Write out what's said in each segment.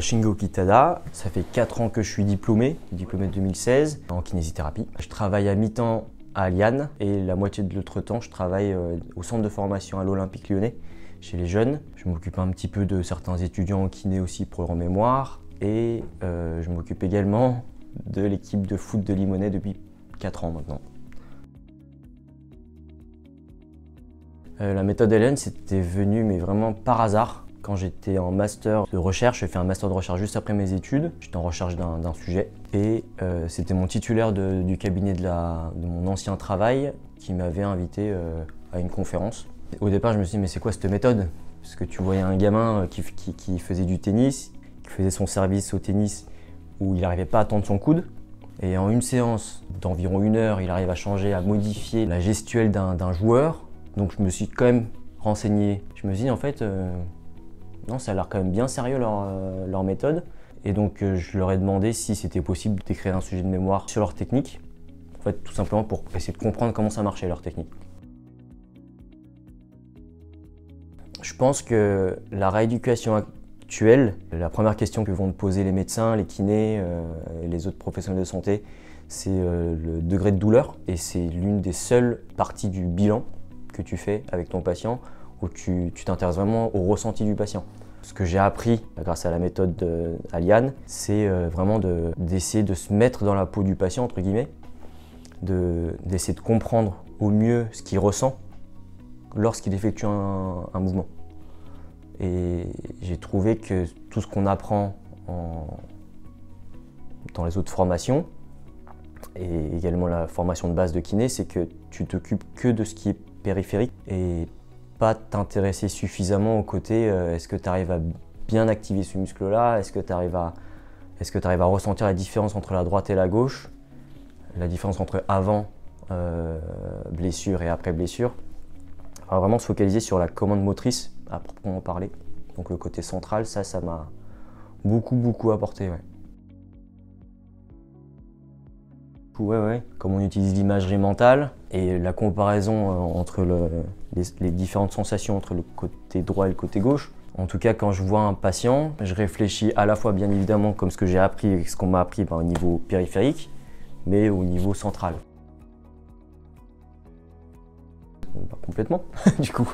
Shingo Kitada, ça fait 4 ans que je suis diplômé de 2016 en kinésithérapie. Je travaille à mi-temps à Aliane et la moitié de l'autre temps, je travaille au centre de formation à l'Olympique Lyonnais, chez les jeunes. Je m'occupe un petit peu de certains étudiants en kiné aussi pour leur mémoire et je m'occupe également de l'équipe de foot de Limonest depuis 4 ans maintenant. La méthode Hélène, c'était venu mais vraiment par hasard. Quand j'étais en master de recherche, j'ai fait un master de recherche juste après mes études. J'étais en recherche d'un sujet et c'était mon titulaire du cabinet de mon ancien travail qui m'avait invité à une conférence. Au départ, je me suis dit mais c'est quoi cette méthode? Parce que tu voyais un gamin qui faisait du tennis, qui faisait son service au tennis où il n'arrivait pas à tendre son coude. Et en une séance d'environ 1 heure, il arrive à changer, à modifier la gestuelle d'un joueur. Donc je me suis quand même renseigné. Je me suis dit en fait, non, ça a l'air quand même bien sérieux leur méthode. Et donc je leur ai demandé si c'était possible d'écrire un sujet de mémoire sur leur technique. En fait, tout simplement pour essayer de comprendre comment ça marchait leur technique. Je pense que la rééducation actuelle, la première question que vont te poser les médecins, les kinés et les autres professionnels de santé, c'est le degré de douleur. Et c'est l'une des seules parties du bilan que tu fais avec ton patient où tu t'intéresses vraiment au ressenti du patient. Ce que j'ai appris grâce à la méthode d'Aliane, c'est vraiment d'essayer de se mettre dans la peau du patient, entre guillemets, d'essayer de comprendre au mieux ce qu'il ressent lorsqu'il effectue un mouvement. Et j'ai trouvé que tout ce qu'on apprend dans les autres formations, et également la formation de base de kiné, c'est que tu t'occupes que de ce qui est périphérique et pas t'intéresser suffisamment au côté est-ce que tu arrives à bien activer ce muscle-là, est-ce que tu arrives à ressentir la différence entre la droite et la gauche, la différence entre avant blessure et après blessure. Alors vraiment se focaliser sur la commande motrice à proprement parler. Donc le côté central, ça m'a beaucoup apporté. Ouais. Comme on utilise l'imagerie mentale et la comparaison entre les différentes sensations entre le côté droit et le côté gauche. En tout cas, quand je vois un patient, je réfléchis à la fois bien évidemment comme ce que j'ai appris et ce qu'on m'a appris au niveau périphérique, mais au niveau central. Complètement, du coup.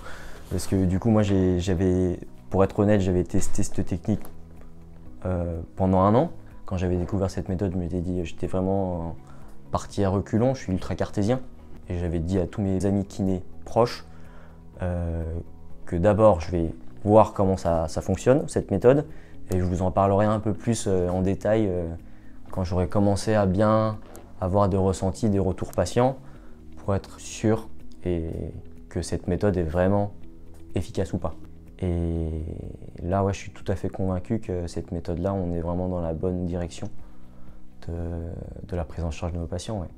Parce que du coup, moi, pour être honnête, j'avais testé cette technique pendant 1 an. Quand j'avais découvert cette méthode, je m'étais dit, j'étais vraiment parti à reculons, je suis ultra cartésien. Et j'avais dit à tous mes amis kinés proches que d'abord, je vais voir comment ça fonctionne, cette méthode. Et je vous en parlerai un peu plus en détail quand j'aurai commencé à bien avoir des ressentis, des retours patients, pour être sûr que cette méthode est vraiment efficace ou pas. Et là, ouais, je suis tout à fait convaincu que cette méthode-là, on est vraiment dans la bonne direction de la prise en charge de nos patients. Ouais.